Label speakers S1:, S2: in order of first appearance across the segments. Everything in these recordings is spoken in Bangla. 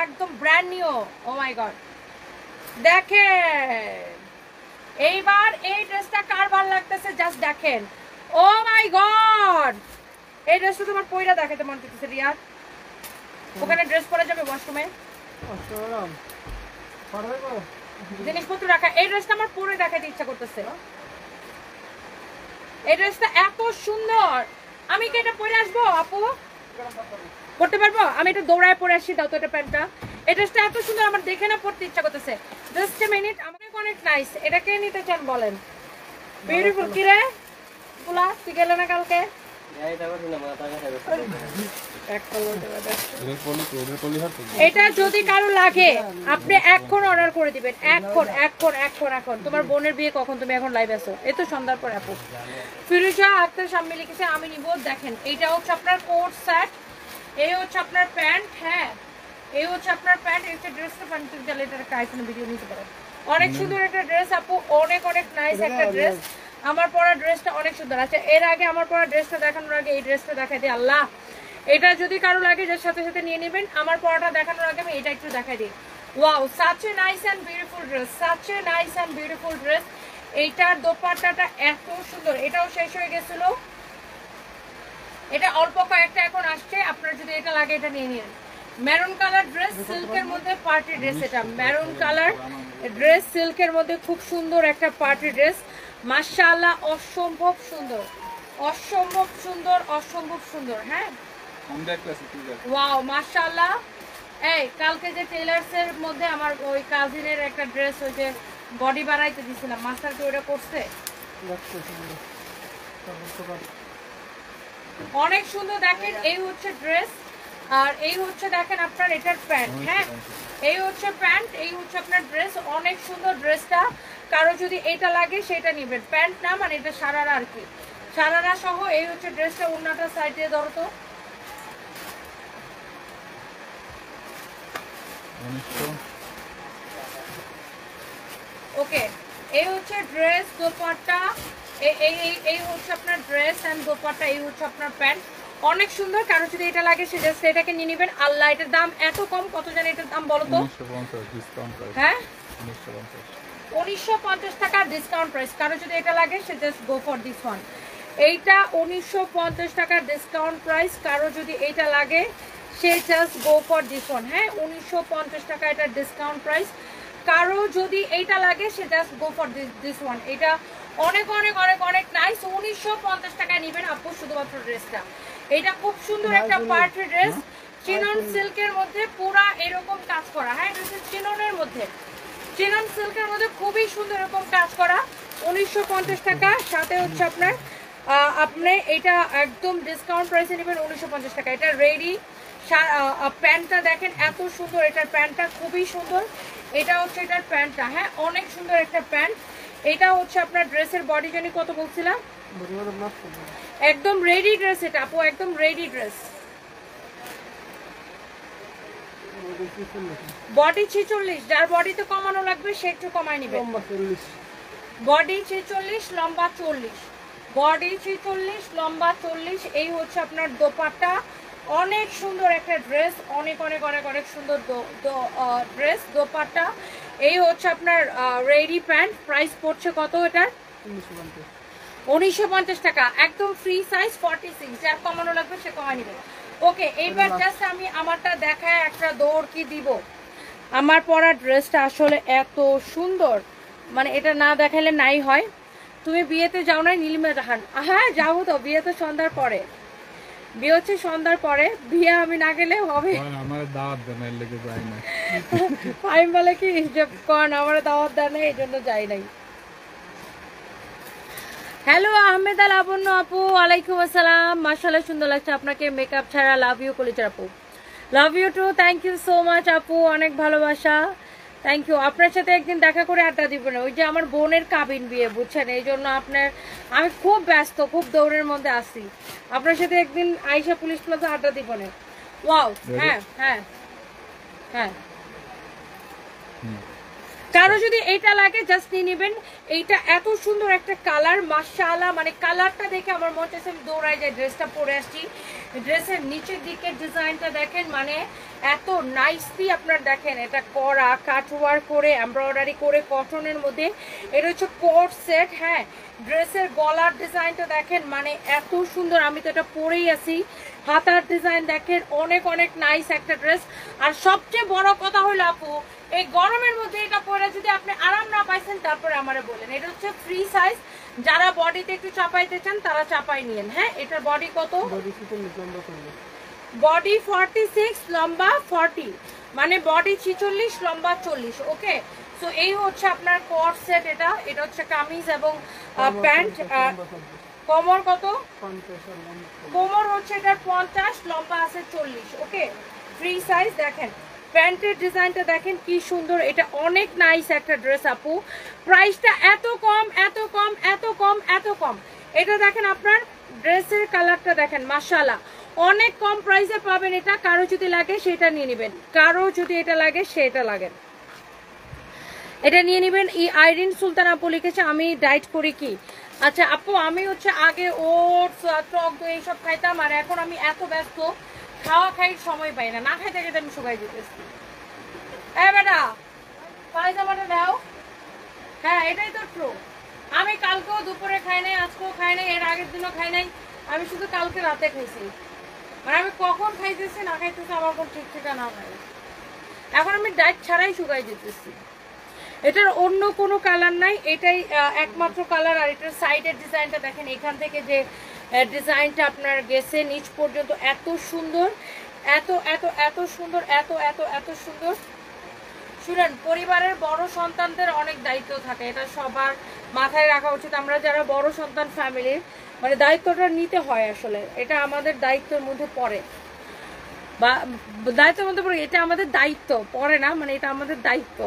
S1: একদম ব্র্যান্ড নিউ। ও মাই গড, দেখেন এইবার এই ড্রেসটা কার ভালো লাগতেছে জাস্ট দেখেন। ও মাই গড, এই ড্রেসটা তোমার পয়রা দেখাতে মন করতেছে রিয়াদ। ওখানে ড্রেস পরে যাবে ওয়াশরুমে, জিনিসপত্র রাখা। এই ড্রেসটা আমার পরে দেখাতে ইচ্ছা করতেছে। এই ড্রেসটা এত সুন্দর, আমি কি এটা পরে আসবো আপু? পড়তে পারবো? আমি এটা দৌড়ায় পরে আসি, দাও তো এটা প্যান্টটা। এই ড্রেসটা এত সুন্দর, আমার দেখে না পড়তে ইচ্ছা করতেছে। জাস্ট এ মিনিট, আমাকে অনেক নাইস। এটা কে নিতে চান বলেন? বিউটিফুল। কি রে পুলা, তুই গেলে না কালকে? এটা যদি কারো লাগে আপনি এখন অর্ডার করে দিবেন, এখন এখন এখন এখন। তোমার বোনের বিয়ে কখন? তুমি এখন লাইভ আছো, এই তো সন্ধ্যার পরে আপু। ফিরোজা আক্তার সামনে লিখেছে আমি নিব। দেখেন এইটা হচ্ছে আপনার কোট সেট, এই হচ্ছে আপনার প্যান্ট, হ্যাঁ এই হচ্ছে আপনার প্যান্ট, এই হচ্ছে ড্রেসটা। প্যান্ট তুমি চাইলে এটা একটা আইফোনে ভিডিও নিতে পারেন। অনেক সুন্দর একটা ড্রেস আপু, অনেক অনেক নাইস একটা ড্রেস। আমার পরা ড্রেসটা অনেক সুন্দর। আচ্ছা এর আগে আমার পরা ড্রেসটা দেখানোর আগে এই ড্রেসটা দেখাই দিই। আল্লাহ, এটা যদি কারো লাগে যার সাথে সাথে নিয়ে নেবেন। আমার পরাটা দেখানোর আগে আমি এটা একটু দেখাই দিই। Wow, such a nice and beautiful dress, such a nice and beautiful dress. এইটার দোপাট্টাটা এত সুন্দর, এটাও শেষ হয়ে গেছিল, এটা অল্প কয়েকটা এখন আসছে। আপনার যদি এটা লাগে এটা নিয়ে নিন। মেরুন কালার ড্রেস, সিল্কের মধ্যে পার্টি ড্রেস। এটা মেরুন কালার ড্রেস, সিল্কের মধ্যে খুব সুন্দর একটা পার্টি ড্রেস। মাশাআল্লাহ, অসম্ভব সুন্দর, অসম্ভব সুন্দর, অসম্ভব সুন্দর। হ্যাঁ ওয়াও মাশাআল্লাহ। এই কালকে যে টেইলার্স এর মধ্যে আমার ওই কাজিনের একটা ড্রেস, ওই যে বডি বানাইতে দিছিলাম, মাস্টার কি ওটা করছে? অনেক সুন্দর। দেখেন এই হচ্ছে ড্রেস, আর এই হচ্ছে দেখেন আপনার এটার প্যান্ট। হ্যাঁ এই হচ্ছে প্যান্ট, এই হচ্ছে আপনার ড্রেস। অনেক সুন্দর ড্রেসটা, কারো যদি এটা লাগে সেটা নেবেন। প্যান্ট না, মানে এটা সারারা আর কি, সারারা সহ। এই হচ্ছে ড্রেসটা, ওড়নাটা সাইড দিয়ে ধরো তো। ওকে, এই হচ্ছে ড্রেস, দোপাট্টা, এই হচ্ছে আপনার ড্রেস এন্ড দোপাট্টা, এই হচ্ছে আপনার প্যান্ট। অনেক সুন্দর, কারো যদি এটা লাগে সেটা সেটাকে নিয়ে নেবেন। আল্লাহ, এটার দাম এত কম, কত জানেন এটার দাম বলো তো? হ্যাঁ 1950 টাকা ডিসকাউন্ট প্রাইস। কারো যদি এটা লাগে সে just go for this one. এইটা 1950 টাকার ডিসকাউন্ট প্রাইস। কারো যদি এইটা লাগে সে just go for this one. হ্যাঁ 1950 টাকা এটা ডিসকাউন্ট প্রাইস। কারো যদি এইটা লাগে সে just go for this one. এটা অনেক অনেক অনেক অনেক নাইস। 1950 টাকায় নেবেন আপু শুধুমাত্র ড্রেসটা। এটা খুব সুন্দর একটা পার্টি ড্রেস, চিনন সিল্কের মধ্যে পুরা এরকম কাজ করা। হ্যাঁ এটা হচ্ছে চিননের মধ্যে, চিনন সিল্কের মধ্যে খুবই সুন্দর এরকম কাজ করা। 1950 টাকা, সাথে হচ্ছে আপনার আপনি এটা একদম ডিসকাউন্ট প্রাইসে নেবেন 1950 টাকা। এটা রেডি। প্যান্টটা দেখেন এত সুন্দর, এটার প্যান্টটা খুবই সুন্দর। এটা হচ্ছে এটার প্যান্টটা। হ্যাঁ অনেক সুন্দর একটা প্যান্ট। এটা হচ্ছে আপনার ড্রেসের বডি জানি কত বলছিলাম, একদম রেডি ড্রেস এটা আপু, একদম রেডি ড্রেস। বডি 46, যার বডিতে কমানো লাগবে সে একটু কমায় নিবে। বডি 46, লম্বা 40, বডি 46, লম্বা 40। এই হচ্ছে আপনার দোপাট্টা, অনেক সুন্দর একটা ড্রেস, অনেক অনেক অনেক অনেক সুন্দর ড্রেস, দোপাট্টা। এই হচ্ছে আপনার রেডি প্যান্ট। প্রাইস পড়ছে কত এটার? 1950 টাকা, একদম ফ্রি সাইজ 46। যার কমানো লাগবে সে কমায় নিবে। ওকে, এইবার জাস্ট আমি আমারটা দেখায় একটা দৌড় কি দিব। আমার পরা ড্রেসটা আসলে এত সুন্দর, মানে এটা না দেখালে নাই হয়। তুমি বিয়েতে যাও না নীলিমা জাহান? হ্যাঁ যাবো তো, বিয়ে তো সন্ধ্যার পরে, বিয়ে হচ্ছে সন্ধ্যার পরে। বিয়ে আমি না গেলে হবে?
S2: আমার দাওয়াত দেন এর লেগে যাই না।
S1: আমি বলে কি যে কোন আমার দাওয়াত দেন এই জন্য যাই নাই। হ্যালো আহমেদ আল লাবণ্য আপু, ওয়ালাইকুম আসসালাম। মাশাআল্লাহ সুন্দর লাগছে আপনাকে মেকআপ ছাড়া। লাভ ইউ কলিজার আপু, love you too. Thank you so much আপু, অনেক ভালোবাসা, থ্যাংক ইউ। আপনার সাথে একদিন দেখা করে আড্ডা দিব না, ওই যে আমার বোনের কাবিন বিয়ে বুঝছেন, এই জন্য আপনার আমি খুব ব্যস্ত, খুব দৌড়ের মধ্যে আসি। আপনার সাথে একদিন আইসা পুলিশ প্লাজা আড্ডা দিব না। ওয়াও, হ্যাঁ হ্যাঁ হ্যাঁ। কারো যদি এইটা লাগে জাস্ট নিয়ে নেবেন। এইটা এত সুন্দর একটা কালার, মাশাআল্লাহ, মানে কালারটা দেখে আমার মনে হচ্ছে আমি দৌড়ায় যাই, ড্রেসটা পরে আসছি। ড্রেসের নিচের দিকের ডিজাইনটা দেখেন, মানে এত নাইসলি আপনার দেখেন এটা করা, কাটওয়ার করে এমব্রয়ডারি করে কটনের মধ্যে। এটা হচ্ছে কোট সেট। হ্যাঁ, ড্রেসের গলার ডিজাইনটা দেখেন, মানে এত সুন্দর। আমি তো এটা পরেই আছি। হাতার ডিজাইন দেখেন, অনেক অনেক নাইস একটা ড্রেস। আর সবচেয়ে বড় কথা হলো আপু, এই গরমের মধ্যে এটা পরে যদি আপনি আরাম না পাইছেন তারপরে আমারে বলেন। এটা হচ্ছে ফ্রি সাইজ, যারা বডিতে একটু চাপাইতে চান তারা চাপাই নিয়েন। হ্যাঁ, এটার বডি কত? বডি 46, লম্বা 40, মানে বডি 46, লম্বা 40। ওকে, সো এই হচ্ছে আপনার কোট সেট। এটা হচ্ছে কামিজ এবং প্যান্ট। কোমর কত? কোমর হচ্ছে এটার 50, লম্বা আছে 40। ওকে, ফ্রি সাইজ। দেখেন প্যান্টের ডিজাইনটা দেখেন কি সুন্দর। এটা অনেক নাইস একটা ড্রেস আপু। প্রাইসটা এত কম, এত কম, এত কম, এত কম। এটা দেখেন আপনার ড্রেসের কালারটা দেখেন, মাশাআল্লাহ অনেক কম প্রাইসে পাবেন এটা। কারো যদি লাগে সেটা নিয়ে নেবেন, কারো যদি এটা লাগে সেটা লাগে, এটা নিয়ে নেবেন। আইরিন সুলতান আপু লিখেছে আমি ডায়েট করি কি। আচ্ছা আপু, আমি হচ্ছে আগে ওটস, টক দই এইসব খাইতাম, আর এখন আমি এত ব্যস্ত খাওয়া খাইর সময় পাই না, না খাইতে খাইতে আমি শুকাই যেতেছি। বেটা পায়জামাটা দাও। হ্যাঁ, এটাই তো ট্রু। আমি কালকেও দুপুরে খাই নাই, আজকেও খাই নাই, এর আগের দিনও খাই নাই। আমি শুধু কালকে রাতে খাইছি। মানে আমি কখন খাইতেছি না খাইতেছি আমার কোনো ঠিক ঠিকানা নাই। এখন আমি ডায়েট ছাড়াই শুকাই যেতেছি। এটার অন্য কোনো কালার নাই, এটাই একমাত্র কালার। আর এটার সাইডের ডিজাইনটা দেখেন, এখান থেকে যে ডিজাইনটা আপনার গেছে নিচ পর্যন্ত এত সুন্দর, এত এত এত সুন্দর, এত এত এত সুন্দর। শুনেন, পরিবারের বড় সন্তানদের অনেক দায়িত্ব থাকে, এটা সবার মাথায় রাখা উচিত। আমরা যারা বড় সন্তান ফ্যামিলির, মানে দায়িত্বটা নিতে হয় আসলে। এটা আমাদের দায়িত্বের মধ্যে পড়ে, বা দায়িত্বের মধ্যে পড়ে, এটা আমাদের দায়িত্ব পড়ে না, মানে এটা আমাদের দায়িত্ব।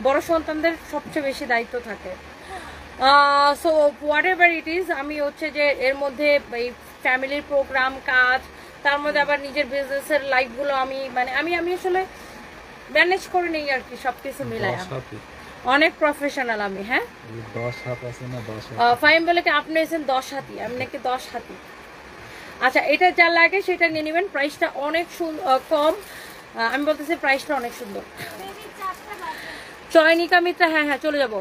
S1: বড় সন্তানদের সবচেয়ে বেশি দায়িত্ব থাকে। So what ever it is, আমি হচ্ছে যে এর মধ্যে এই ফ্যামিলির প্রোগ্রাম, কাজ, তার মধ্যে আবার নিজের বিজনেসের লাইফগুলো আমি মানে আমি আসলে ম্যানেজ করে নেই আর কি, সবকিছু মিলায়। অনেক প্রফেশনাল আমি। হ্যাঁ,
S2: 10 হাত আছে না? 10 হাত।
S1: ফাইম বলে কি আপনি এসেছেন 10 হাতি, আমি নাকি 10 হাতি। আচ্ছা, এটা যা লাগে সেটা নিয়ে নেবেন। প্রাইসটা অনেক কম। আমি বলতেছি প্রাইসটা অনেক সুন্দর। চয়নিকা মিত্রা, হ্যাঁ হ্যাঁ চলে যাব।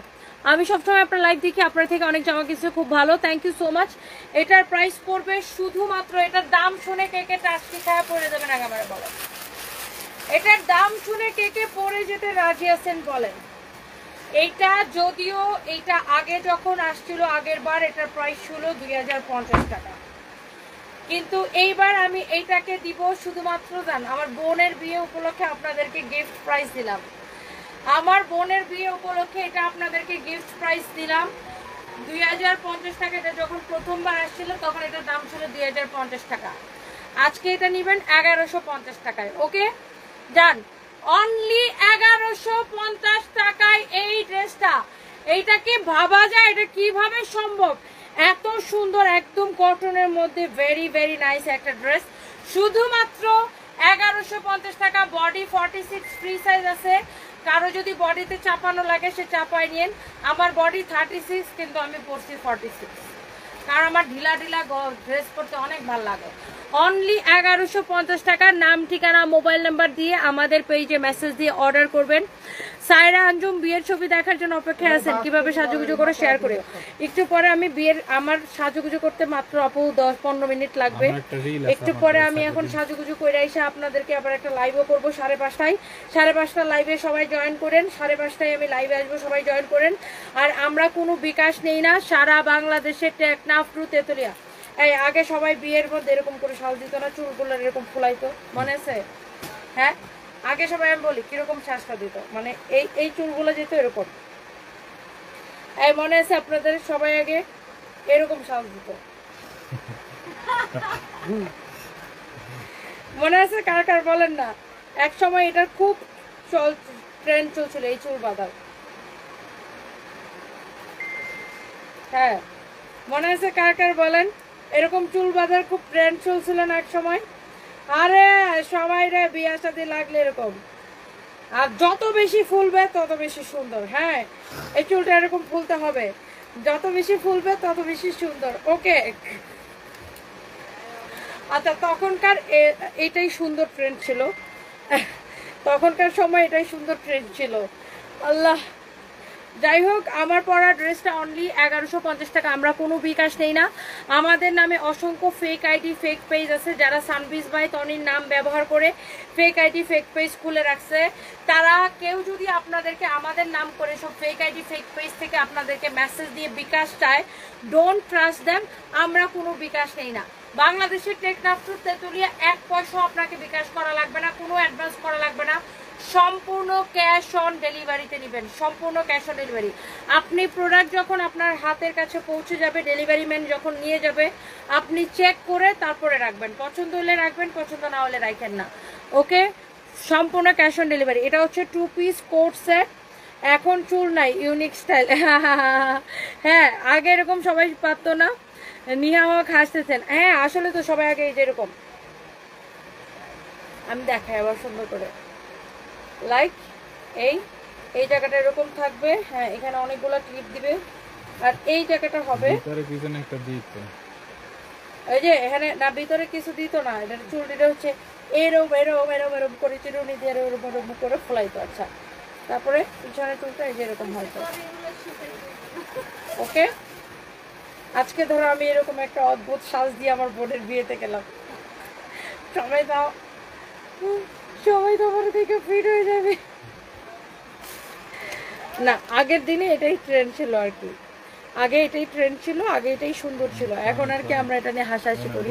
S1: আমি সবসময় আপনার লাইভ দেখি, আপনার থেকে অনেক জামা কিছু খুব ভালো, থ্যাংক ইউ সো মাচ। এটার প্রাইস পড়বে শুধুমাত্র, এটার দাম শুনে কে কে টাস্কি খায়া পড়ে যাবেন আগে আমার বলেন। এটার দাম শুনে কে কে পড়ে যেতে রাজি আছেন বলেন। এইটা যদিও এইটা আগে যখন আসছিল আগের বার, এটার প্রাইস ছিল 2050 টাকা, কিন্তু এইবার আমি এইটাকে দিব শুধুমাত্র জান আমার বোনের বিয়ে উপলক্ষে আপনাদেরকে গিফট প্রাইস দিলাম। আমার বোনের বিয়ে উপলক্ষে এটা আপনাদেরকে গিফট প্রাইস দিলাম 2050 টাকা। এটা যখন প্রথমবার আসছিল তখন এটার দাম ছিল 2050 টাকা। আজকে এটা নেবেন 1150 টাকায়। ওকে ডান, অনলি 1150 টাকায় এই ড্রেসটা। এইটা কি ভাবা যায়? এটা কিভাবে সম্ভব? এত সুন্দর একদম কটনের মধ্যে ভেরি ভেরি নাইস একটা ড্রেস, শুধুমাত্র 1150 টাকা। বডি 46, ফ্রি সাইজ আছে। কারো যদি বডিতে চাপানো লাগে সে চাপাই নিন। আমার বডি 36, কিন্তু আমি পরছি 46, কারণ আমার ঢিলা ঢিলা ড্রেস পরতে অনেক ভালো লাগে। অনলি 1150 টাকা। নাম, ঠিকানা, মোবাইল নাম্বার দিয়ে আমাদের পেজে মেসেজ দিয়ে অর্ডার করবেন। সায়রা আঞ্জুম বিয়ের ছবি দেখার জন্য অপেক্ষায় আছেন, কিভাবে সাজুগুজু করে শেয়ার করে। একটু পরে আমি আমার সাজুগুজু করতে মাত্র আপু 10-15 মিনিট লাগবে। একটু পরে আমি এখন সাজুগুজু করে এসে আপনাদেরকে আবার একটা লাইভও করবো 5:30টায়। 5:30 লাইভে সবাই জয়েন করেন। 5:30টায় আমি লাইভে আসবো, সবাই জয়েন করেন। আর আমরা কোনো বিকাশ নেই না, সারা বাংলাদেশে টেকনাফ টু তেতুলিয়া। এই আগে সবাই বিয়ের মধ্যে এরকম করে সাজ দিত না, চুলগুলো এরকম ফুলাইতো, মনে আছে? হ্যাঁ, আগে সবাই আমি বলি কিরকম শ্বাসটা দিত, মানে এই চুলগুলো যেত এরকম। এই মনে আছে আপনাদের? সবাই আগে এরকম সাজ দিত, মনে আছে? কার কার বলেন না? এক সময় এটার খুব ট্রেন্ড চলছিল এই চুল বাঁধার। হ্যাঁ, মনে আছে কার কার বলেন? এরকম চুল বাঁধার খুব ট্রেন্ড চলছিল না এক সময়? আরে সবাই রে বিয়ে শাদী লাগলে এরকম, আর যত বেশি ফুলবে তত বেশি সুন্দর। হ্যাঁ, এই চুলটা এরকম ফুলতে হবে, যত বেশি ফুলবে তত বেশি সুন্দর। ওকে, আচ্ছা তখনকার এটাই সুন্দর ট্রেন্ড ছিল, তখনকার সময় এটাই সুন্দর ট্রেন্ড ছিল। আল্লাহ, যাই হোক আমার পরা ড্রেসটা অনলি 1150 টাকা। আমরা কোনো বিকাশ নেই না, আমাদের নামে অসংখ্য ফেক আইডি ফেক পেজ আছে, যারা সানবিজ বাই তনির নাম ব্যবহার করে ফেক আইডি ফেক পেজ খুলে রাখছে। তারা কেউ যদি আপনাদেরকে আমাদের নাম করে সব ফেক আইডি ফেক পেজ থেকে আপনাদেরকে মেসেজ দিয়ে বিকাশ চায়, ডোন্ট ট্রাস্ট দেম। আমরা কোনো বিকাশ নেই না। বাংলাদেশের টেকনাফটুর তেঁতুলিয়া 1 পয়সাও আপনাকে বিকাশ করা লাগবে না, কোনো অ্যাডভান্স করা লাগবে না, সম্পূর্ণ ক্যাশ অন ডেলিভারিতে নেবেন, সম্পূর্ণ ক্যাশ অন ডেলিভারি। আপনি প্রোডাক্ট যখন আপনার হাতের কাছে পৌঁছে যাবে, ডেলিভারি ম্যান যখন নিয়ে যাবে, আপনি চেক করে তারপরে রাখবেন, পছন্দ হলে রাখবেন, পছন্দ না হলে রাখেন না। ওকে, সম্পূর্ণ ক্যাশ অন ডেলিভারি। এটা হচ্ছে 2 পিস কোট সেট। এখন চুল নাই, ইউনিক স্টাইল। হ্যাঁ, আগে এরকম সবাই পারতো না। নিহা হক হাসতেছেন, হ্যাঁ আসলে তো সবাই আগে যেরকম, আমি দেখাই আবার সুন্দর করে, লাইক এই জায়গাটা এরকম থাকবে, হ্যাঁ এখানে অনেকগুলো ক্লিপ দিবে, আর এই জায়গাটা হবে
S2: ভিতরে পিছনে একটা দিত,
S1: এই যে এখানে না, ভিতরে কিছু দিত না, এটা চুল দিতে হচ্ছে এরম এরম এরম এরম করে চিরুনি দিয়ে এরম এরম করে ফোলাইতো। আচ্ছা, তারপরে পিছনে চুলটা এই যে এরকম হয়তো। ওকে, আজকে ধরো আমি এরকম একটা অদ্ভুত সাজ দিয়ে আমার বোনের বিয়েতে গেলাম, সবাই তো আমার থেকে ফিট হয়ে যাবে না। আগের দিনে এটাই ট্রেন্ড ছিল আর কি, আগে এটাই ট্রেন্ড ছিল, আগে এটাই সুন্দর ছিল। এখন আর কি আমরা এটা নিয়ে হাসাহাসি করি।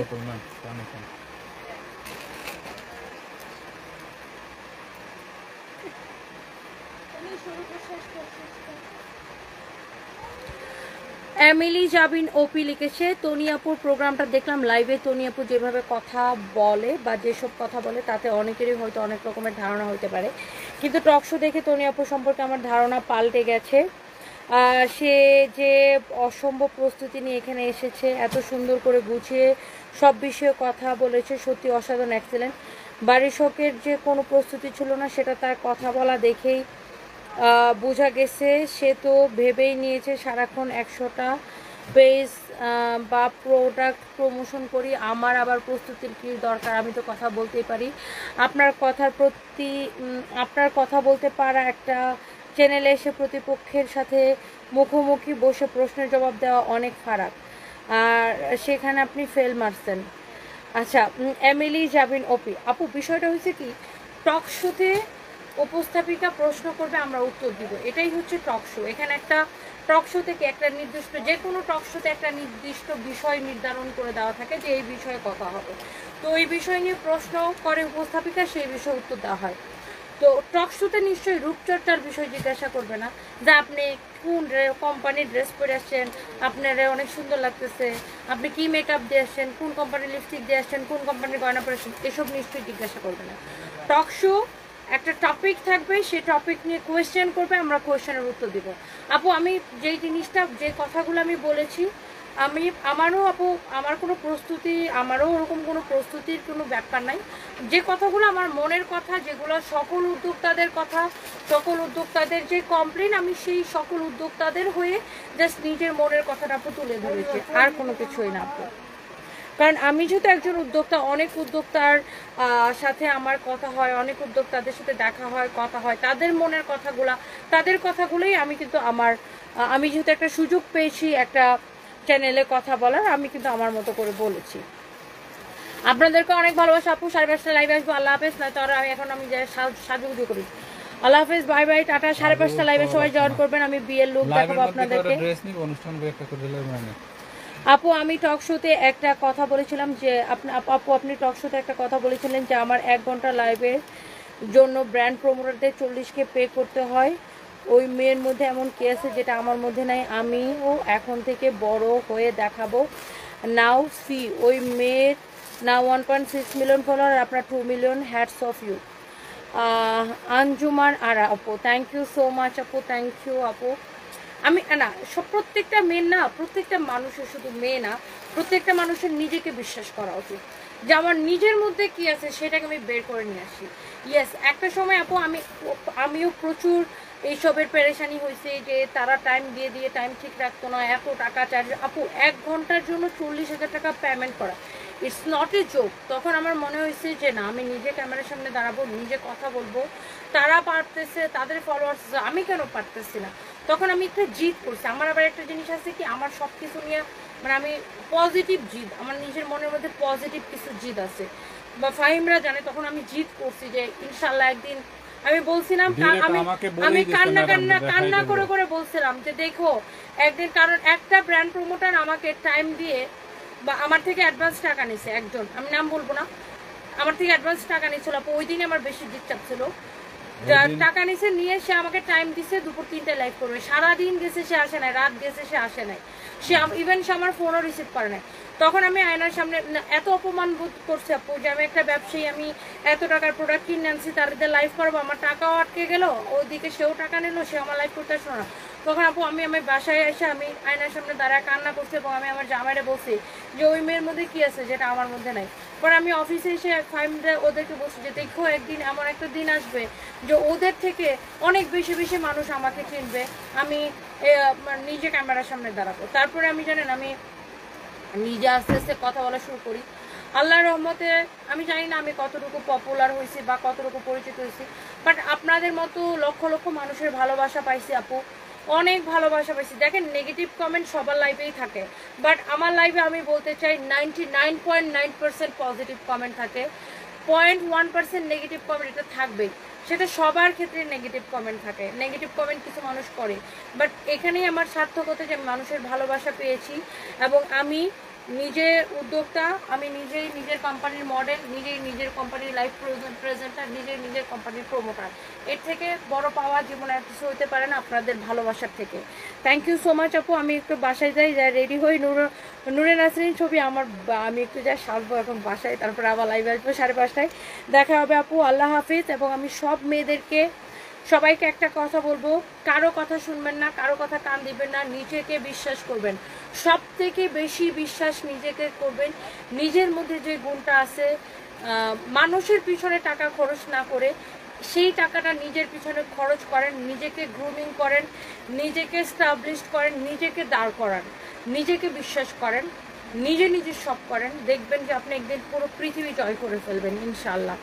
S1: এমিলি জাবিন ওপি লিখেছে, তনিয়াপুর প্রোগ্রামটা দেখলাম লাইভে। তনিয়াপুর যেভাবে কথা বলে বা যেসব কথা বলে তাতে অনেকেরই হয়তো অনেক রকমের ধারণা হতে পারে, কিন্তু টক শো দেখে তনিয়াপুর সম্পর্কে আমার ধারণা পাল্টে গেছে। সে যে অসম্ভব প্রস্তুতি নিয়ে এখানে এসেছে, এত সুন্দর করে গুছিয়ে সব বিষয়ে কথা বলেছে, সত্যি অসাধারণ, এক্সেলেন্ট। বাড়ির শোকের যে কোনো প্রস্তুতি ছিল না, সেটা তার কথা বলা দেখেই বোঝা গেছে। সে তো ভেবেই নিয়েছে সারাক্ষণ 100টা পেজ বা প্রোডাক্ট প্রমোশন করি, আমার আবার প্রস্তুতির কী দরকার, আমি তো কথা বলতেই পারি। আপনার কথা বলতে পারা একটা চ্যানেলে এসে প্রতিপক্ষের সাথে মুখোমুখি বসে প্রশ্নের জবাব দেওয়া অনেক ফারাক, আর সেখানে আপনি ফেল মারছেন। আচ্ছা, এমিলি জাবিন ওপি আপু, বিষয়টা হয়েছে কি, টক শোতে উপস্থাপিকা প্রশ্ন করবে, আমরা উত্তর দিব, এটাই হচ্ছে টক শো। এখানে একটা টক শো থেকে একটা নির্দিষ্ট, যে কোনো টক শোতে একটা নির্দিষ্ট বিষয় নির্ধারণ করে দেওয়া থাকে যে এই বিষয়ে কথা হবে, তো এই বিষয় নিয়ে প্রশ্ন করে উপস্থাপিকা, সেই বিষয়ে উত্তর দেওয়া হয়। তো টক শোতে নিশ্চয়ই রূপচর্চার বিষয় জিজ্ঞাসা করবে না, যে আপনি কোন কোম্পানির ড্রেস পরে আসছেন, আপনার অনেক সুন্দর লাগতেছে, আপনি কি মেকআপ দিয়ে আসছেন, কোন কোম্পানির লিপস্টিক দিয়ে আসছেন, কোন কোম্পানির গয়না পরে আসছেন, এসব নিশ্চয়ই জিজ্ঞাসা করবে না। টক শো একটা টপিক থাকবে, সেই টপিক নিয়ে কোয়েশ্চেন করবে, আমরা কোয়েশ্চেনের উত্তর দিব। আপু, আমি যেই জিনিসটা, যে কথাগুলো আমি বলেছি, আমার কোনো প্রস্তুতি, আমারও ওরকম কোনো প্রস্তুতির কোনো ব্যাপার নাই। যে কথাগুলো আমার মনের কথা, যেগুলো সকল উদ্যোক্তাদের কথা, সকল উদ্যোক্তাদের যে কমপ্লেন, আমি সেই সকল উদ্যোক্তাদের হয়ে জাস্ট নিজের মনের কথাটা আপু তুলে ধরেছি, আর কোনো কিছুই না আপু। কারণ আমি যেহেতু একজন উদ্যোক্তা, অনেক উদ্যোক্তার সাথে আমার কথা হয়, অনেক উদ্যোক্তাদের সাথে দেখা হয়, কথা হয়, তাদের মনের তাদের কথাগুলোই আমি কিন্তু আমি যেহেতু একটা সুযোগ পেয়েছি একটা চ্যানেলে কথা বলার, আমি কিন্তু আমার মতো করে বলেছি। আপনাদেরকে অনেক ভালোবাসা আপু, 5:30 লাইভে আসবো, আল্লাহ হাফেজ। না তো এখন আমি সাজুগুজু করি, আল্লাহ হাফেজ, বাই বাই, টাটা। 5:30 লাইভে সবাই জয়েন করবেন, আমি বিয়ের লুক দেখাবো আপনাদেরকে। আপু, আমি টক শোতে একটা কথা বলেছিলাম যে আপনি টক শোতে একটা কথা বলেছিলেন যে আমার 1 ঘন্টা লাইভের জন্য ব্র্যান্ড প্রমোটারদের 40K পে করতে হয়। ওই মেয়ের মধ্যে এমন কি আছে যেটা আমার মধ্যে নাই? আমিও এখন থেকে বড় হয়ে দেখাবো। নাও সি, ওই মেয়ের না 1.6 মিলিয়ন ফলোয়ার, আপনার 2 million. Hats off you. Anjuman Ara আপু, থ্যাংক ইউ সো মাচ আপু, থ্যাংক ইউ আপু। আমি না প্রত্যেকটা মেয়ে না, প্রত্যেকটা মানুষের, শুধু মেয়ে না, প্রত্যেকটা মানুষের নিজেকে বিশ্বাস করা উচিত যে আমার নিজের মধ্যে কি আছে সেটাকে আমি বের করে নিয়ে আসি। ইয়েস, একটা সময় আপু আমিও প্রচুর এইসবের পেরেশানি হয়েছে যে তারা টাইম দিয়ে টাইম ঠিক রাখতো না, এত টাকা চার্জ। আপু, 1 ঘন্টার জন্য 40,000 টাকা পেমেন্ট করা, ইটস নট এ জোক। তখন আমার মনে হয়েছে যে না, আমি নিজে ক্যামেরার সামনে দাঁড়াবো, নিজে কথা বলবো, তারা পারতেছে, তাদের ফলোয়ার্স, আমি কেন পারতেছি না। তখন আমি একটা জিদ করছি। আমার আবার একটা জিনিস আছে কি, আমার সব কিছু নিয়ে মানে আমি পজিটিভ জিদ, আমার নিজের মনের মধ্যে পজিটিভ কিছু জিদ আছে, বা ফাহিমরা জানে। তখন আমি জিদ করছি যে ইনশাল্লাহ একদিন, আমি বলছিলাম, আমি কান্না করে করে বলছিলাম যে দেখো একদিন, কারণ একটা ব্র্যান্ড প্রমোটার আমাকে টাইম দিয়ে বা আমার থেকে অ্যাডভান্স টাকা নিছে একজন, আমি নাম বলবো না, আমার থেকে অ্যাডভান্স টাকা নিচ্ছিল। ওই দিনে আমার বেশি ডিস্টার্ব ছিল, টাকা নিছে, নিয়ে সে আমাকে টাইম দিছে দুপুর 3টায় লাইভ করবে। সারাদিন গেছে সে আসে নাই, রাত গেছে সে আসে নাই, সে ইভেন সে আমার ফোনও রিসিভ করে নাই। তখন আমি আয়নার সামনে এত অপমান বোধ করছি আপু, যে আমি একটা ব্যবসায়ী, আমি এত টাকার প্রোডাক্ট কিনে আনছি, তাদের লাইভ করবো, আমার টাকাও আটকে গেল, ওইদিকে সেও টাকা নিল, সে আমার লাইভ করতে আসলো না। তখন আপু আমি বাসায় এসে আমি আয়নার সামনে দাঁড়ায় কান্না করছি, এবং আমি আমার জামাইরে বলছি যে ওই মেয়ের মধ্যে কি আছে যেটা আমার মধ্যে নাই। পরে আমি অফিসে এসে ফাইমরা ওদেরকে বলছি যে দেখো একদিন এমন একটা দিন আসবে যে ওদের থেকে অনেক বেশি বেশি মানুষ আমাকে চিনবে, আমি নিজে ক্যামেরার সামনে দাঁড়াবো। তারপরে আমি জানেন আমি নিজে আস্তে আস্তে কথা বলা শুরু করি। আল্লাহর রহমতে আমি জানি না আমি কতটুকু পপুলার হয়েছি বা কতটুকু পরিচিত হয়েছি, বাট আপনাদের মতো লক্ষ লক্ষ মানুষের ভালোবাসা পাইছি আপু, অনেক ভালোবাসা পাইছি। দেখেন নেগেটিভ কমেন্ট সবার লাইভেই থাকে, বাট আমার লাইভে আমি বলতে চাই 99.9% পজিটিভ কমেন্ট থাকে, 0.1% নেগেটিভ কমেন্ট এটা থাকবেই। সেটা সবার ক্ষেত্রে নেগেটিভ কমেন্ট থাকে, নেগেটিভ কমেন্ট কিছু মানুষ করে, বাট এখানেই আমার সার্থকতা যে মানুষের ভালোবাসা পেয়েছি। এবং আমি নিজে উদ্যোক্তা, আমি নিজেই নিজের কোম্পানির মডেল, নিজেই নিজের কোম্পানির লাইভ প্রেজেন্টার, নিজেই নিজের কোম্পানির প্রমোটার। এর থেকে বড় পাওয়া জীবনে আর কিছু হতে পারে না আপনাদের ভালোবাসার থেকে। থ্যাংক ইউ সো মাচ আপু। আমি একটু বাসায় যাই, রেডি হই, নূরে নাসরিন ছবি আমার, আমি একটু যাই সাজবো এখন বাসায়, তারপরে আবার লাইভ আসবো 5:30টায়, দেখা হবে আপু। আল্লাহ হাফিজ। এবং আমি সব মেয়েদেরকে সবাইকে একটা কথা বলবো, কারো কথা শুনবেন না, কারো কথা কান দিবেন না, নিজেকে বিশ্বাস করবেন, সব থেকে বেশি বিশ্বাস নিজেকে করবেন। নিজের মধ্যে যে গুণটা আছে, মানুষের পিছনে টাকা খরচ না করে সেই টাকাটা নিজের পিছনে খরচ করেন, নিজেকে গ্রুমিং করেন, নিজেকে স্টাবলিশ করেন, নিজেকে দাঁড় করান, নিজেকে বিশ্বাস করেন, নিজে নিজে সব করেন, দেখবেন যে আপনি একদিন পুরো পৃথিবী জয় করে ফেলবেন ইনশাআল্লাহ।